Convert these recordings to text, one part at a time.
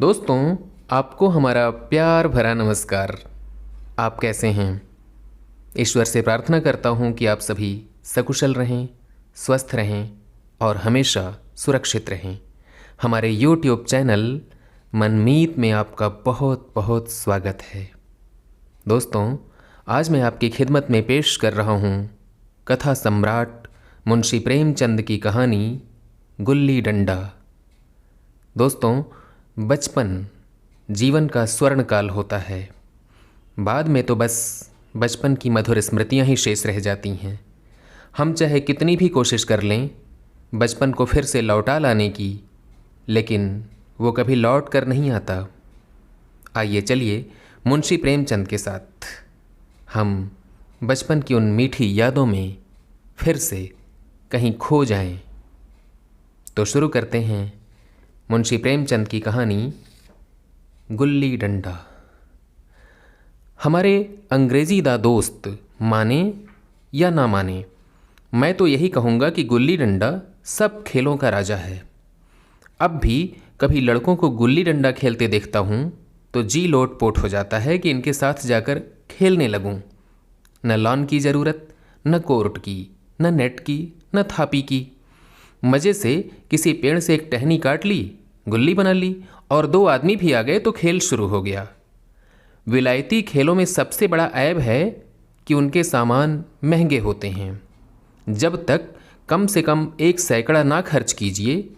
दोस्तों, आपको हमारा प्यार भरा नमस्कार। आप कैसे हैं? ईश्वर से प्रार्थना करता हूं कि आप सभी सकुशल रहें, स्वस्थ रहें और हमेशा सुरक्षित रहें। हमारे YouTube चैनल मनमीत में आपका बहुत बहुत स्वागत है। दोस्तों, आज मैं आपकी खिदमत में पेश कर रहा हूं कथा सम्राट मुंशी प्रेमचंद की कहानी गुल्ली डंडा। दोस्तों, बचपन जीवन का स्वर्ण काल होता है। बाद में तो बस बचपन की मधुर स्मृतियां ही शेष रह जाती हैं। हम चाहे कितनी भी कोशिश कर लें बचपन को फिर से लौटा लाने की, लेकिन वो कभी लौट कर नहीं आता। आइए चलिए मुंशी प्रेमचंद के साथ हम बचपन की उन मीठी यादों में फिर से कहीं खो जाएं। तो शुरू करते हैं मुंशी प्रेमचंद की कहानी गुल्ली डंडा। हमारे अंग्रेज़ी दा दोस्त माने या ना माने, मैं तो यही कहूँगा कि गुल्ली डंडा सब खेलों का राजा है। अब भी कभी लड़कों को गुल्ली डंडा खेलते देखता हूँ तो जी लोट पोट हो जाता है कि इनके साथ जाकर खेलने लगूँ। न लॉन की ज़रूरत, न कोर्ट की, न नेट की, न थापी की। मज़े से किसी पेड़ से एक टहनी काट ली, गुल्ली बना ली और दो आदमी भी आ गए तो खेल शुरू हो गया। विलायती खेलों में सबसे बड़ा ऐब है कि उनके सामान महंगे होते हैं। जब तक कम से कम 1 सैकड़ा ना खर्च कीजिए,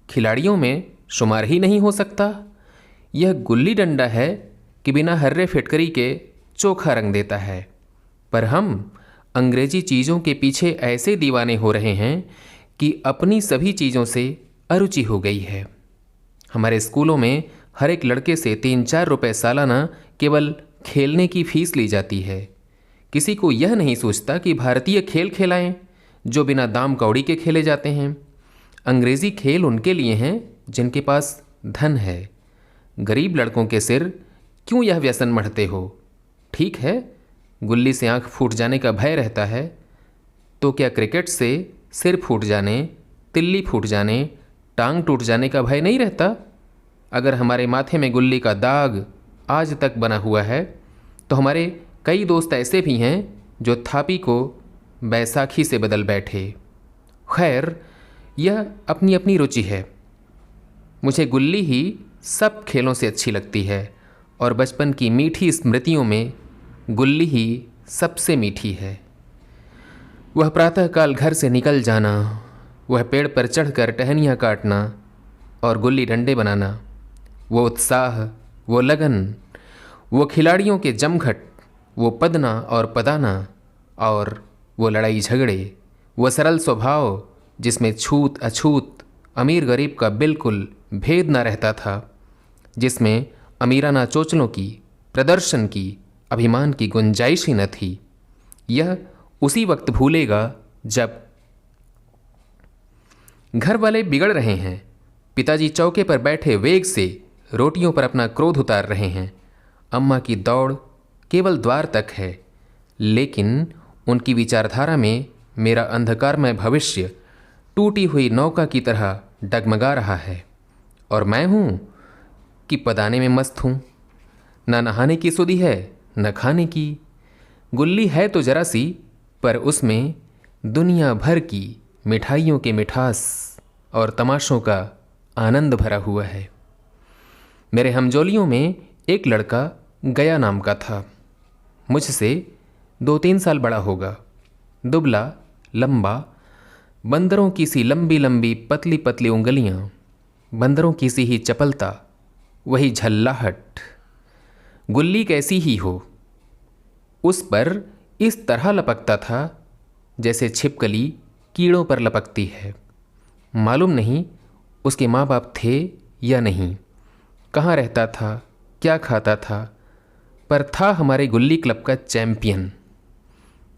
खिलाड़ियों में शुमार ही नहीं हो सकता। यह गुल्ली डंडा है कि बिना हर्रे फिटकरी के चोखा रंग देता है। पर हम अंग्रेजी चीज़ों के पीछे ऐसे दीवाने हो रहे हैं कि अपनी सभी चीज़ों से अरुचि हो गई है। हमारे स्कूलों में हर एक लड़के से 3-4 रुपए सालाना केवल खेलने की फीस ली जाती है। किसी को यह नहीं सोचता कि भारतीय खेल खेलाएं जो बिना दाम कौड़ी के खेले जाते हैं। अंग्रेज़ी खेल उनके लिए हैं जिनके पास धन है। गरीब लड़कों के सिर क्यों यह व्यसन मढ़ते हो? ठीक है, गुल्ली से आंख फूट जाने का भय रहता है, तो क्या क्रिकेट से सिर फूट जाने, तिल्ली फूट जाने, टांग टूट जाने का भय नहीं रहता? अगर हमारे माथे में गुल्ली का दाग आज तक बना हुआ है तो हमारे कई दोस्त ऐसे भी हैं जो थापी को बैसाखी से बदल बैठे। खैर, यह अपनी अपनी रुचि है। मुझे गुल्ली ही सब खेलों से अच्छी लगती है और बचपन की मीठी स्मृतियों में गुल्ली ही सबसे मीठी है। वह प्रातःकाल घर से निकल जाना, वह पेड़ पर चढ़कर टहनियाँ काटना और गुल्ली डंडे बनाना, वो उत्साह, वो लगन, वो खिलाड़ियों के जमघट, वो पदना और पदाना और वो लड़ाई झगड़े, वो सरल स्वभाव जिसमें छूत अछूत, अमीर गरीब का बिल्कुल भेद ना रहता था, जिसमें अमीराना चोचलों की, प्रदर्शन की, अभिमान की गुंजाइश ही न थी। यह उसी वक्त भूलेगा जब घर वाले बिगड़ रहे हैं, पिताजी चौके पर बैठे वेग से रोटियों पर अपना क्रोध उतार रहे हैं, अम्मा की दौड़ केवल द्वार तक है, लेकिन उनकी विचारधारा में मेरा अंधकारमय भविष्य टूटी हुई नौका की तरह डगमगा रहा है और मैं हूँ कि पदाने में मस्त हूँ। न नहाने की सुधि है, न खाने की। गुल्ली है तो जरा सी, पर उसमें दुनिया भर की मिठाइयों के मिठास और तमाशों का आनंद भरा हुआ है। मेरे हमजोलियों में एक लड़का गया नाम का था। मुझसे 2-3 साल बड़ा होगा। दुबला, लंबा, बंदरों की सी लंबी लंबी पतली पतली उंगलियां, बंदरों की सी ही चपलता, वही झल्लाहट। गुल्ली कैसी ही हो, उस पर इस तरह लपकता था जैसे छिपकली कीड़ों पर लपकती है। मालूम नहीं उसके माँ बाप थे या नहीं, कहाँ रहता था, क्या खाता था, पर था हमारे गुल्ली क्लब का चैम्पियन।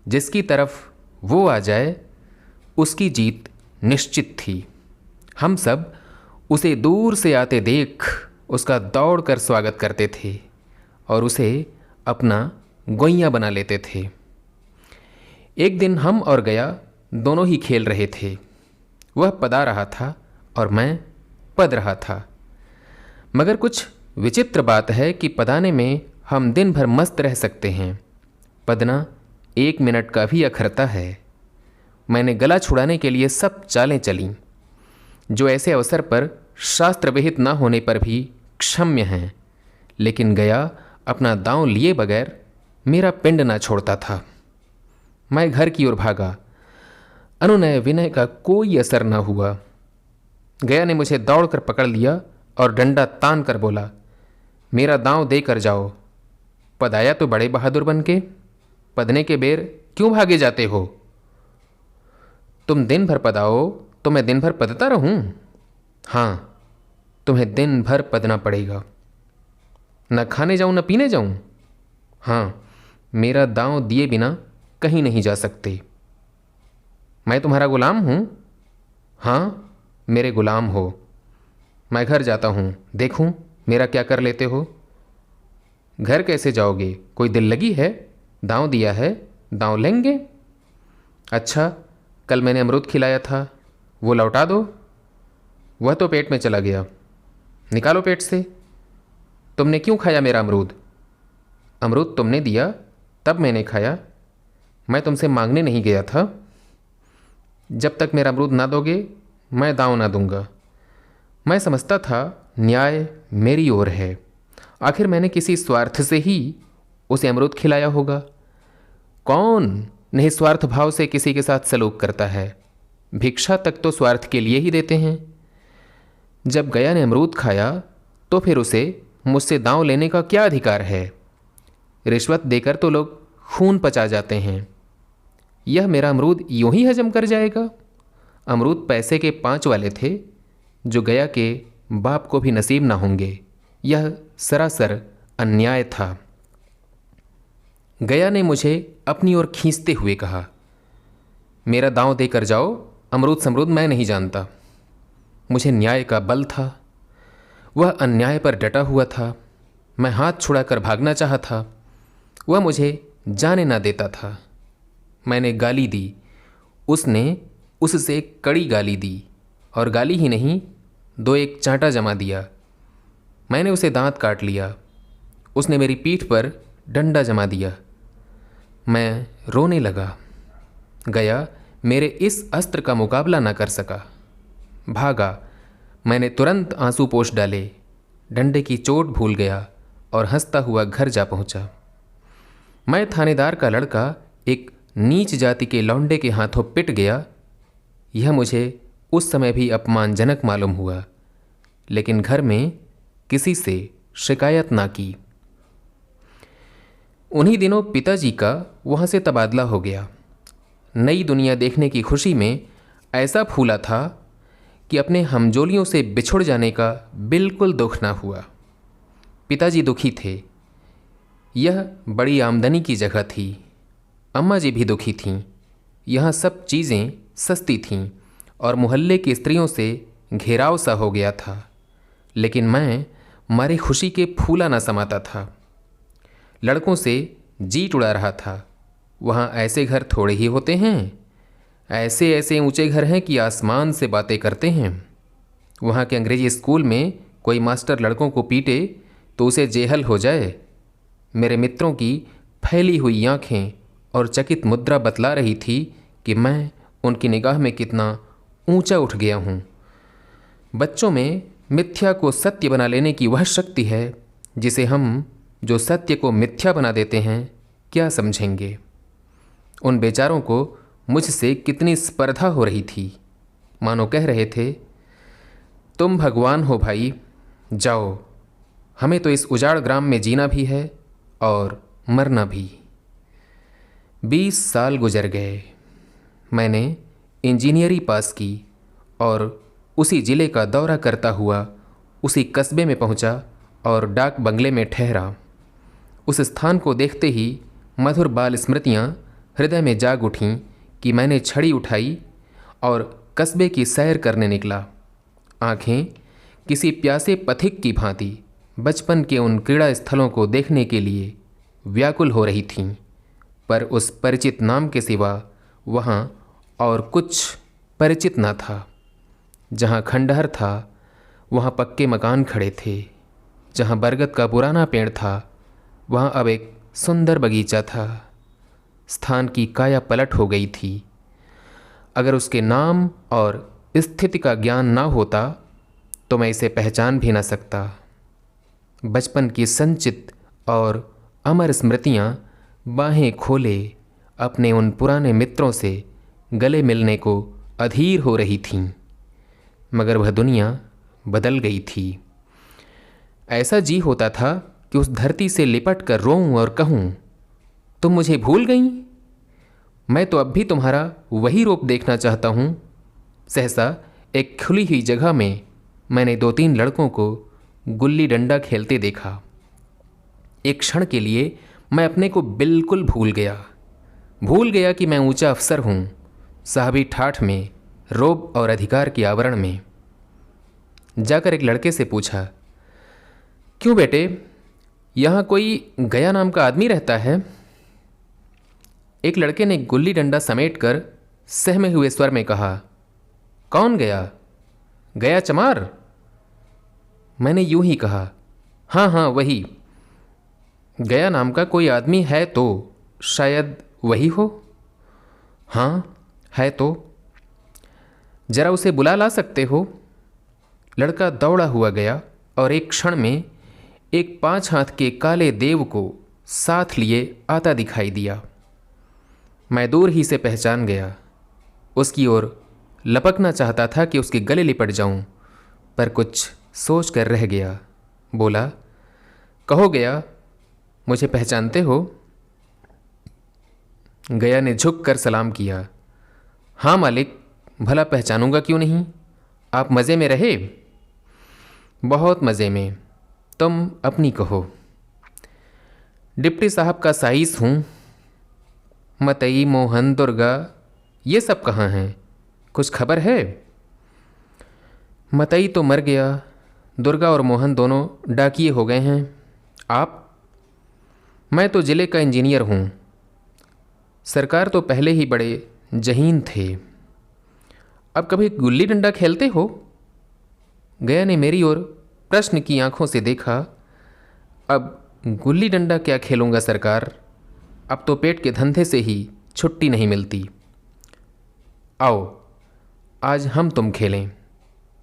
जिसकी तरफ वो आ जाए उसकी जीत निश्चित थी। हम सब उसे दूर से आते देख उसका दौड़ कर स्वागत करते थे और उसे अपना गोइया बना लेते थे। एक दिन हम और गया दोनों ही खेल रहे थे। वह पदा रहा था और मैं पद रहा था। मगर कुछ विचित्र बात है कि पदाने में हम दिन भर मस्त रह सकते हैं। पदना 1 मिनट का भी अखरता है। मैंने गला छुड़ाने के लिए सब चालें चलीं, जो ऐसे अवसर पर शास्त्र विहित न होने पर भी क्षम्य हैं, लेकिन गया अपना दांव लिए बगैर मेरा पिंड ना छोड़ता था। मैं घर की ओर भागा। अनुनय विनय का कोई असर न हुआ। गया ने मुझे दौड़कर पकड़ लिया और डंडा तान कर बोला, मेरा दांव दे कर जाओ। पदाया तो बड़े बहादुर बन के, पदने के बेर क्यों भागे जाते हो? तुम दिन भर पदाओ तो मैं दिन भर पदता रहूं? हाँ, तुम्हें दिन भर पदना पड़ेगा। न खाने जाऊं न पीने जाऊं? हाँ, मेरा दांव दिए बिना कहीं नहीं जा सकते। मैं तुम्हारा गुलाम हूं? हाँ, मेरे गुलाम हो। मैं घर जाता हूं, देखूं मेरा क्या कर लेते हो। घर कैसे जाओगे? कोई दिल लगी है? दांव दिया है, दांव लेंगे। अच्छा, कल मैंने अमरूद खिलाया था, वो लौटा दो। वह तो पेट में चला गया, निकालो पेट से। तुमने क्यों खाया मेरा अमरूद? अमरूद तुमने दिया तब मैंने खाया, मैं तुमसे मांगने नहीं गया था। जब तक मेरा अमरूद ना दोगे मैं दांव ना दूंगा। मैं समझता था न्याय मेरी ओर है। आखिर मैंने किसी स्वार्थ से ही उसे अमरूद खिलाया होगा। कौन निस्वार्थ भाव से किसी के साथ सलूक करता है? भिक्षा तक तो स्वार्थ के लिए ही देते हैं। जब गया ने अमरूद खाया तो फिर उसे मुझसे दांव लेने का क्या अधिकार है? रिश्वत देकर तो लोग खून पचा जाते हैं। यह मेरा अमरूद यूं ही हजम कर जाएगा? अमरूद पैसे के 5 वाले थे, जो गया के बाप को भी नसीब ना होंगे। यह सरासर अन्याय था। गया ने मुझे अपनी ओर खींचते हुए कहा, मेरा दांव देकर जाओ, अमरूद समरूद मैं नहीं जानता। मुझे न्याय का बल था। वह अन्याय पर डटा हुआ था। मैं हाथ छुड़ाकर भागना चाहा था, वह मुझे जाने ना देता था। मैंने गाली दी, उसने उससे कड़ी गाली दी, और गाली ही नहीं 2-1 चांटा जमा दिया। मैंने उसे दांत काट लिया, उसने मेरी पीठ पर डंडा जमा दिया। मैं रोने लगा। गया मेरे इस अस्त्र का मुकाबला ना कर सका, भागा। मैंने तुरंत आंसू पोंछ डाले, डंडे की चोट भूल गया और हंसता हुआ घर जा पहुंचा। मैं थानेदार का लड़का एक नीच जाति के लौंडे के हाथों पिट गया, यह मुझे उस समय भी अपमानजनक मालूम हुआ, लेकिन घर में किसी से शिकायत ना की। उन्हीं दिनों पिताजी का वहाँ से तबादला हो गया। नई दुनिया देखने की खुशी में ऐसा फूला था कि अपने हमजोलियों से बिछुड़ जाने का बिल्कुल दुख ना हुआ। पिताजी दुखी थे। यह बड़ी आमदनी की जगह थी। अम्मा जी भी दुखी थीं। यहाँ सब चीज़ें सस्ती थीं और मोहल्ले की स्त्रियों से घेराव सा हो गया था। लेकिन मैं मारे खुशी के फूला ना समाता था। लड़कों से जीट उड़ा रहा था। वहाँ ऐसे घर थोड़े ही होते हैं। ऐसे ऐसे ऊंचे घर हैं कि आसमान से बातें करते हैं। वहाँ के अंग्रेजी स्कूल में कोई मास्टर लड़कों को पीटे तो उसे जेहल हो जाए। मेरे मित्रों की फैली हुई आँखें और चकित मुद्रा बतला रही थी कि मैं उनकी निगाह में कितना ऊंचा उठ गया हूँ। बच्चों में मिथ्या को सत्य बना लेने की वह शक्ति है जिसे हम, जो सत्य को मिथ्या बना देते हैं, क्या समझेंगे। उन बेचारों को मुझसे कितनी स्पर्धा हो रही थी। मानो कह रहे थे, तुम भगवान हो भाई, जाओ, हमें तो इस उजाड़ ग्राम में जीना भी है और मरना भी। 20 साल गुजर गए। मैंने इंजीनियरिंग पास की और उसी ज़िले का दौरा करता हुआ उसी कस्बे में पहुंचा और डाक बंगले में ठहरा। उस स्थान को देखते ही मधुर बाल स्मृतियाँ हृदय में जाग उठीं कि मैंने छड़ी उठाई और कस्बे की सैर करने निकला। आँखें किसी प्यासे पथिक की भांति बचपन के उन क्रीड़ा स्थलों को देखने के लिए व्याकुल हो रही थीं, पर उस परिचित नाम के सिवा वहाँ और कुछ परिचित ना था। जहाँ खंडहर था वहाँ पक्के मकान खड़े थे। जहाँ बरगद का पुराना पेड़ था वहाँ अब एक सुंदर बगीचा था। स्थान की काया पलट हो गई थी। अगर उसके नाम और स्थिति का ज्ञान ना होता तो मैं इसे पहचान भी ना सकता। बचपन की संचित और अमर स्मृतियाँ बाहें खोले अपने उन पुराने मित्रों से गले मिलने को अधीर हो रही थीं, मगर वह दुनिया बदल गई थी। ऐसा जी होता था कि उस धरती से लिपट कर रोऊं और कहूं, तुम मुझे भूल गईं? मैं तो अब भी तुम्हारा वही रूप देखना चाहता हूं। सहसा एक खुली हुई जगह में मैंने 2-3 लड़कों को गुल्ली डंडा खेलते देखा। एक क्षण के लिए मैं अपने को बिल्कुल भूल गया कि मैं ऊंचा अफसर हूं, साहबी ठाठ में, रोब और अधिकार के आवरण में। जाकर एक लड़के से पूछा, क्यों बेटे, यहाँ कोई गया नाम का आदमी रहता है? एक लड़के ने गुल्ली डंडा समेटकर सहमे हुए स्वर में कहा, कौन गया? गया चमार? मैंने यूं ही कहा, हाँ वही। गया नाम का कोई आदमी है तो शायद वही हो। हाँ है तो। जरा उसे बुला ला सकते हो? लड़का दौड़ा हुआ गया और एक क्षण में एक 5 हाथ के काले देव को साथ लिए आता दिखाई दिया। मैं दूर ही से पहचान गया। उसकी ओर लपकना चाहता था कि उसके गले लिपट जाऊं, पर कुछ सोच कर रह गया। बोला, कहो गया, मुझे पहचानते हो? गया ने झुक कर सलाम किया। हाँ मालिक, भला पहचानूंगा क्यों नहीं। आप मज़े में रहे? बहुत मज़े में। तुम अपनी कहो। डिप्टी साहब का साइस हूँ। मतई, मोहन, दुर्गा ये सब कहाँ हैं? कुछ खबर है? मतई तो मर गया, दुर्गा और मोहन दोनों डाकिये हो गए हैं। आप? मैं तो ज़िले का इंजीनियर हूँ। सरकार तो पहले ही बड़े जहीन थे। अब कभी गुल्ली डंडा खेलते हो? गया ने मेरी ओर प्रश्न की आंखों से देखा। अब गुल्ली डंडा क्या खेलूँगा सरकार, अब तो पेट के धंधे से ही छुट्टी नहीं मिलती। आओ आज हम तुम खेलें।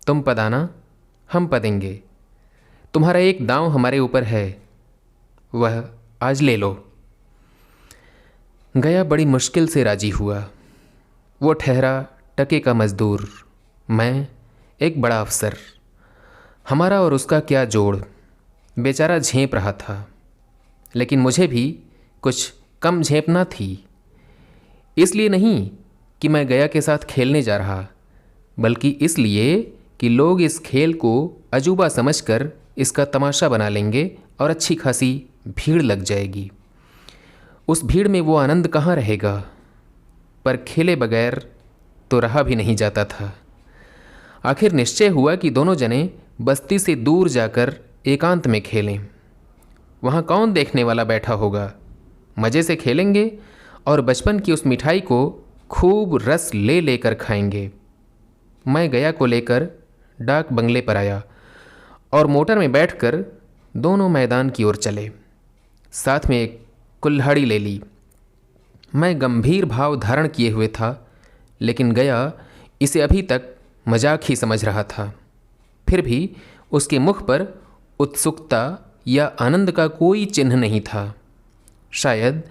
तुम पदाना, हम पदेंगे। तुम्हारा एक दांव हमारे ऊपर है, वह आज ले लो। गया बड़ी मुश्किल से राजी हुआ। वो ठहरा टके का मजदूर, मैं एक बड़ा अफसर। हमारा और उसका क्या जोड़। बेचारा झेप रहा था, लेकिन मुझे भी कुछ कम झेपना थी। इसलिए नहीं कि मैं गया के साथ खेलने जा रहा, बल्कि इसलिए कि लोग इस खेल को अजूबा समझकर इसका तमाशा बना लेंगे और अच्छी खासी भीड़ लग जाएगी। उस भीड़ में वो आनंद कहाँ रहेगा। पर खेले बगैर तो रहा भी नहीं जाता था। आखिर निश्चय हुआ कि दोनों जने बस्ती से दूर जाकर एकांत में खेलें। वहाँ कौन देखने वाला बैठा होगा। मज़े से खेलेंगे और बचपन की उस मिठाई को खूब रस ले लेकर खाएंगे। मैं गया को लेकर डाक बंगले पर आया और मोटर में बैठकर दोनों मैदान की ओर चले। साथ में एक कुल्हाड़ी ले ली। मैं गंभीर भाव धारण किए हुए था, लेकिन गया इसे अभी तक मजाक ही समझ रहा था। फिर भी उसके मुख पर उत्सुकता या आनंद का कोई चिन्ह नहीं था। शायद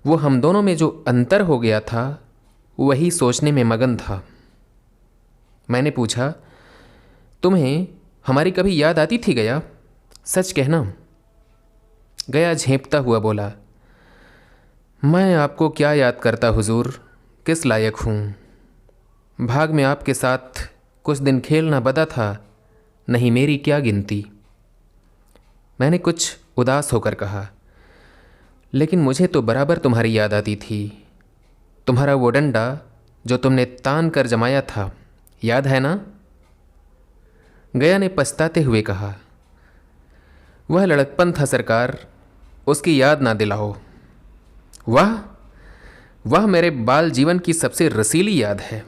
वो हम दोनों में जो अंतर हो गया था वही सोचने में मगन था। मैंने पूछा, तुम्हें हमारी कभी याद आती थी गया? सच कहना। गया झेंपता हुआ बोला, मैं आपको क्या याद करता हुजूर, किस लायक हूँ। भाग में आपके साथ कुछ दिन खेलना बदा था, नहीं मेरी क्या गिनती। मैंने कुछ उदास होकर कहा, लेकिन मुझे तो बराबर तुम्हारी याद आती थी। तुम्हारा वो डंडा जो तुमने तान कर जमाया था, याद है ना? गया ने पछताते हुए कहा, वह लड़कपन था सरकार, उसकी याद ना दिलाओ। वाह मेरे बाल जीवन की सबसे रसीली याद है।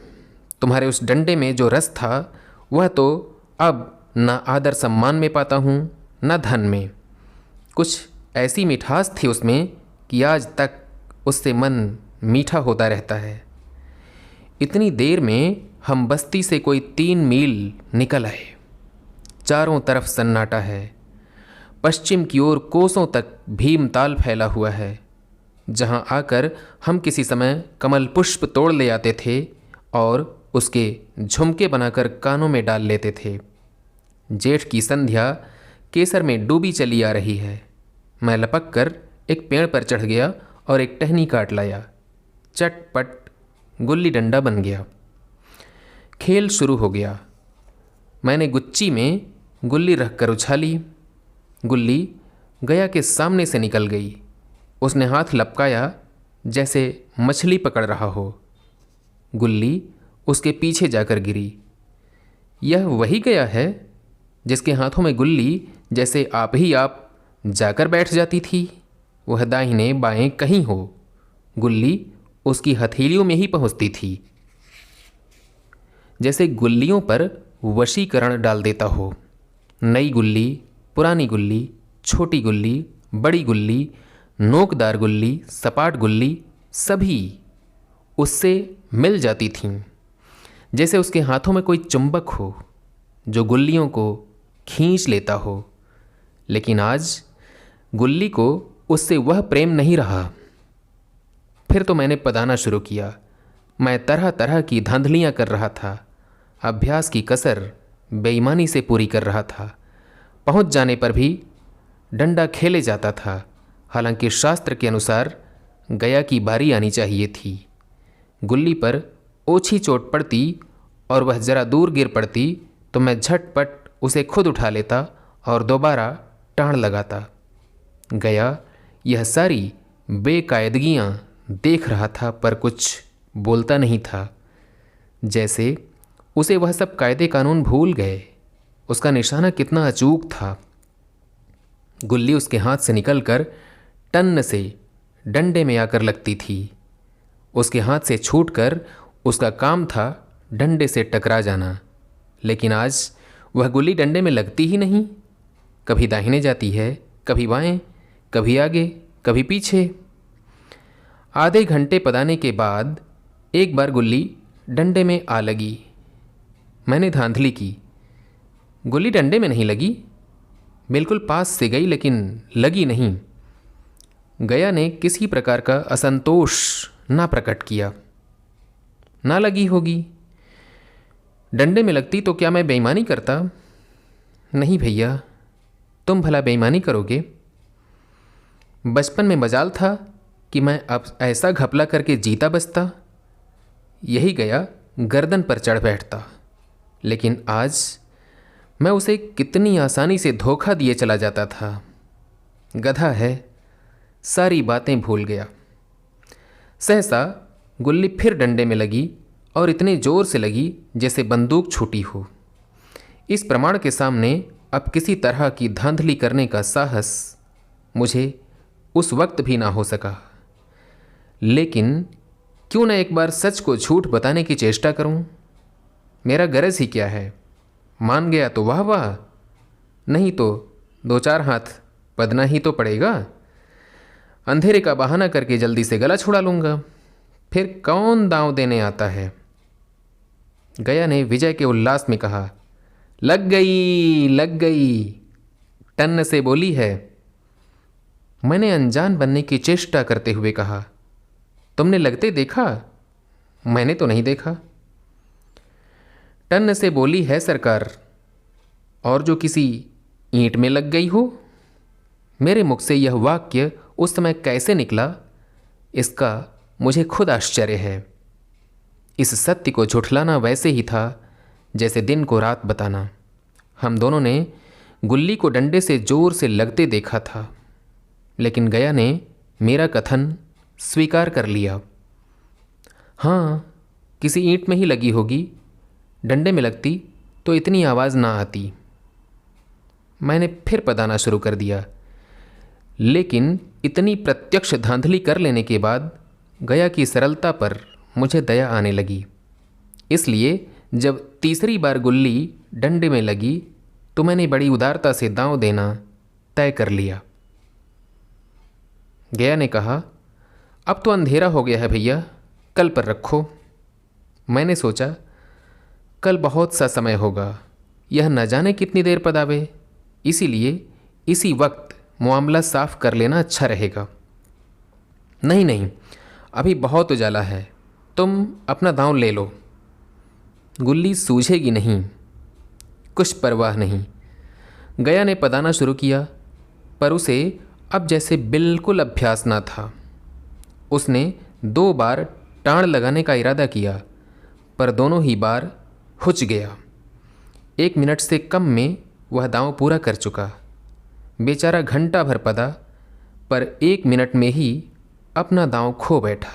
तुम्हारे उस डंडे में जो रस था वह तो अब ना आदर सम्मान में पाता हूँ, न धन में। कुछ ऐसी मिठास थी उसमें कि आज तक उससे मन मीठा होता रहता है। इतनी देर में हम बस्ती से कोई 3 मील निकल आए। चारों तरफ सन्नाटा है। पश्चिम की ओर कोसों तक भीमताल फैला हुआ है, जहाँ आकर हम किसी समय कमल पुष्प तोड़ ले आते थे और उसके झुमके बनाकर कानों में डाल लेते थे। जेठ की संध्या केसर में डूबी चली आ रही है। मैं लपक कर एक पेड़ पर चढ़ गया और एक टहनी काट लाया। चटपट गुल्ली डंडा बन गया। खेल शुरू हो गया। मैंने गुच्ची में गुल्ली रखकर उछाली। गुल्ली गया के सामने से निकल गई। उसने हाथ लपकाया जैसे मछली पकड़ रहा हो। गुल्ली उसके पीछे जाकर गिरी। यह वही गया है जिसके हाथों में गुल्ली जैसे आप ही आप जाकर बैठ जाती थी। वह दाहिने बाएं कहीं हो, गुल्ली उसकी हथेलियों में ही पहुंचती थी, जैसे गुल्लियों पर वशीकरण डाल देता हो। नई गुल्ली, पुरानी गुल्ली, छोटी गुल्ली, बड़ी गुल्ली, नोकदार गुल्ली, सपाट गुल्ली, सभी उससे मिल जाती थीं, जैसे उसके हाथों में कोई चुंबक हो जो गुल्लियों को खींच लेता हो। लेकिन आज गुल्ली को उससे वह प्रेम नहीं रहा। फिर तो मैंने पदाना शुरू किया। मैं तरह तरह की धांधलियाँ कर रहा था। अभ्यास की कसर बेईमानी से पूरी कर रहा था। पहुंच जाने पर भी डंडा खेले जाता था। हालांकि शास्त्र के अनुसार गया की बारी आनी चाहिए थी। गुल्ली पर ओछी चोट पड़ती और वह जरा दूर गिर पड़ती तो मैं झटपट उसे खुद उठा लेता और दोबारा टाण लगाता। गया यह सारी बेकायदगियाँ देख रहा था पर कुछ बोलता नहीं था, जैसे उसे वह सब कायदे कानून भूल गए। उसका निशाना कितना अचूक था। गुल्ली उसके हाथ से निकलकर टन से डंडे में आकर लगती थी। उसके हाथ से छूटकर उसका काम था डंडे से टकरा जाना। लेकिन आज वह गुल्ली डंडे में लगती ही नहीं। कभी दाहिने जाती है, कभी बाएं, कभी आगे, कभी पीछे। आधे घंटे पदाने के बाद एक बार गुल्ली डंडे में आ लगी। मैंने धांधली की। गुल्ली डंडे में नहीं लगी। बिल्कुल पास से गई लेकिन लगी नहीं। गया ने किसी प्रकार का असंतोष ना प्रकट किया। ना लगी होगी। डंडे में लगती तो क्या मैं बेईमानी करता? नहीं भैया, तुम भला बेईमानी करोगे? बचपन में मजाल था कि मैं अब ऐसा घपला करके जीता बचता। यही गया गर्दन पर चढ़ बैठता। लेकिन आज मैं उसे कितनी आसानी से धोखा दिए चला जाता था। गधा है, सारी बातें भूल गया। सहसा गुल्ली फिर डंडे में लगी और इतने जोर से लगी जैसे बंदूक छूटी हो। इस प्रमाण के सामने अब किसी तरह की धांधली करने का साहस मुझे उस वक्त भी ना हो सका। लेकिन क्यों न एक बार सच को झूठ बताने की चेष्टा करूं? मेरा गरज ही क्या है? मान गया तो वाह वाह, नहीं तो 2-4 हाथ पदना ही तो पड़ेगा। अंधेरे का बहाना करके जल्दी से गला छुड़ा लूँगा। फिर कौन दांव देने आता है? गया ने विजय के उल्लास में कहा, लग गई, लग गई। टन से बोली है। मैंने अनजान बनने की चेष्टा करते हुए कहा, तुमने लगते देखा? मैंने तो नहीं देखा। टन से बोली है सरकार, और जो किसी ईंट में लग गई हो। मेरे मुख से यह वाक्य उस समय कैसे निकला, इसका मुझे खुद आश्चर्य है। इस सत्य को झुठलाना वैसे ही था जैसे दिन को रात बताना। हम दोनों ने गुल्ली को डंडे से जोर से लगते देखा था, लेकिन गया ने मेरा कथन स्वीकार कर लिया। हाँ, किसी ईंट में ही लगी होगी। डंडे में लगती तो इतनी आवाज़ ना आती। मैंने फिर पदाना शुरू कर दिया, लेकिन इतनी प्रत्यक्ष धांधली कर लेने के बाद गया की सरलता पर मुझे दया आने लगी। इसलिए जब तीसरी बार गुल्ली डंडे में लगी तो मैंने बड़ी उदारता से दांव देना तय कर लिया। गया ने कहा, अब तो अंधेरा हो गया है भैया, कल पर रखो। मैंने सोचा कल बहुत सा समय होगा, यह न जाने कितनी देर पद आवे, इसीलिए इसी वक्त मामला साफ कर लेना अच्छा रहेगा। नहीं नहीं, अभी बहुत उजाला है, तुम अपना दांव ले लो, गुल्ली सूझेगी नहीं। कुछ परवाह नहीं। गया ने पदाना शुरू किया, पर उसे अब जैसे बिल्कुल अभ्यास ना था। उसने 2 बार टाण लगाने का इरादा किया, पर दोनों ही बार हुच गया। 1 मिनट से कम में वह दांव पूरा कर चुका। बेचारा घंटा भर पदा, पर 1 मिनट में ही अपना दांव खो बैठा।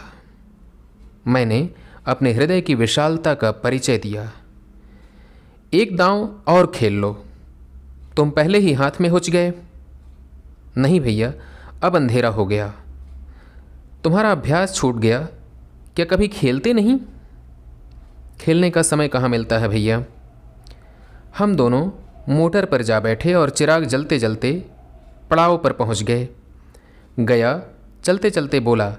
मैंने अपने हृदय की विशालता का परिचय दिया। एक दांव और खेल लो, तुम पहले ही हाथ में हुच गए। नहीं भैया, अब अंधेरा हो गया, तुम्हारा अभ्यास छूट गया, क्या कभी खेलते नहीं? खेलने का समय कहाँ मिलता है भैया। हम दोनों मोटर पर जा बैठे और चिराग जलते जलते पड़ाव पर पहुँच गए। गया चलते चलते बोला,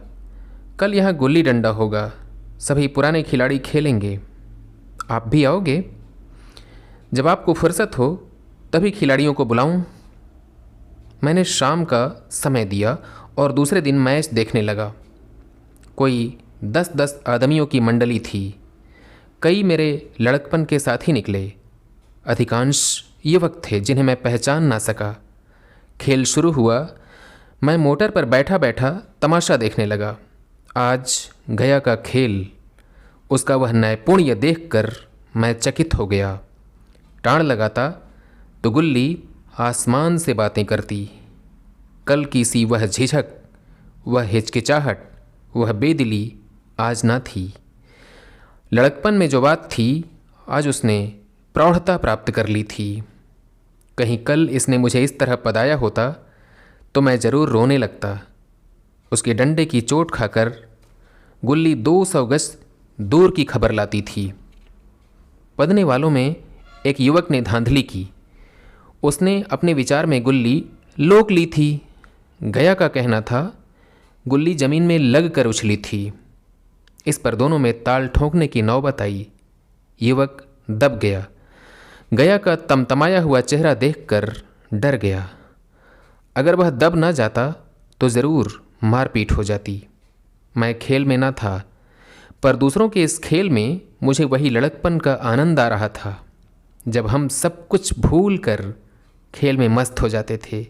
कल यहाँ गुल्ली डंडा होगा, सभी पुराने खिलाड़ी खेलेंगे, आप भी आओगे? जब आपको फुर्सत हो तभी खिलाड़ियों को बुलाऊं। मैंने शाम का समय दिया और दूसरे दिन मैच देखने लगा। कोई 10-10 आदमियों की मंडली थी। कई मेरे लड़कपन के साथी निकले, अधिकांश युवक थे जिन्हें मैं पहचान ना सका। खेल शुरू हुआ, मैं मोटर पर बैठा बैठा तमाशा देखने लगा। आज गया का खेल, उसका वह नैपुण्य देखकर मैं चकित हो गया। टाण लगाता तो गुल्ली आसमान से बातें करती। कल की सी वह झिझक, वह हिचकिचाहट, वह बेदिली आज ना थी। लड़कपन में जो बात थी, आज उसने प्रौढ़ता प्राप्त कर ली थी। कहीं कल इसने मुझे इस तरह पदाया होता तो मैं ज़रूर रोने लगता। उसके डंडे की चोट खाकर गुल्ली 200 गज दूर की खबर लाती थी। पदने वालों में एक युवक ने धांधली की। उसने अपने विचार में गुल्ली लोक ली थी। गया का कहना था गुल्ली जमीन में लग कर उछली थी। इस पर दोनों में ताल ठोंकने की नौबत आई। युवक दब गया। गया का तमतमाया हुआ चेहरा देखकर डर गया। अगर वह दब ना जाता तो ज़रूर मारपीट हो जाती। मैं खेल में ना था, पर दूसरों के इस खेल में मुझे वही लड़कपन का आनंद आ रहा था जब हम सब कुछ भूल कर खेल में मस्त हो जाते थे।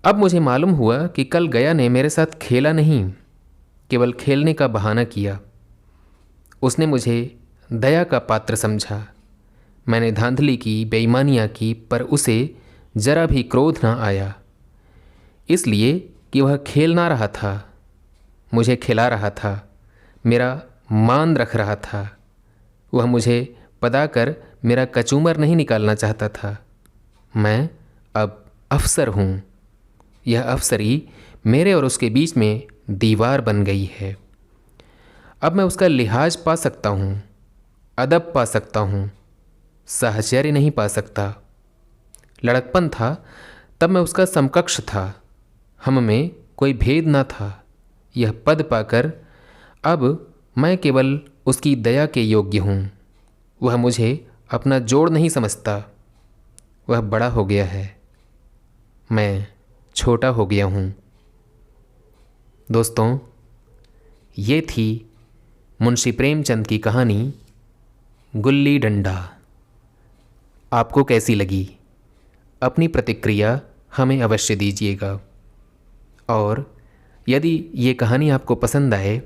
अब मुझे मालूम हुआ कि कल गया ने मेरे साथ खेला नहीं, केवल खेलने का बहाना किया। उसने मुझे दया का पात्र समझा। मैंने धांधली की, बेईमानियाँ की, पर उसे जरा भी क्रोध ना आया, इसलिए कि वह खेल ना रहा था, मुझे खिला रहा था, मेरा मान रख रहा था। वह मुझे पदाकर मेरा कचूमर नहीं निकालना चाहता था। मैं अब अफसर हूँ। यह अफसरी मेरे और उसके बीच में दीवार बन गई है। अब मैं उसका लिहाज पा सकता हूँ, अदब पा सकता हूँ, साहचर्य नहीं पा सकता। लड़कपन था तब मैं उसका समकक्ष था, हम में कोई भेद ना था। यह पद पाकर अब मैं केवल उसकी दया के योग्य हूँ। वह मुझे अपना जोड़ नहीं समझता। वह बड़ा हो गया है, मैं छोटा हो गया हूँ। दोस्तों, ये थी मुंशी प्रेमचंद की कहानी गुल्ली डंडा। आपको कैसी लगी? अपनी प्रतिक्रिया हमें अवश्य दीजिएगा। और यदि ये कहानी आपको पसंद आए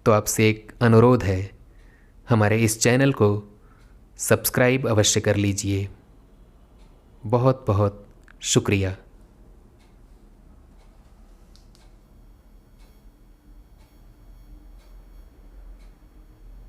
तो आपसे एक अनुरोध है, हमारे इस चैनल को सब्सक्राइब अवश्य कर लीजिए। बहुत बहुत शुक्रिया।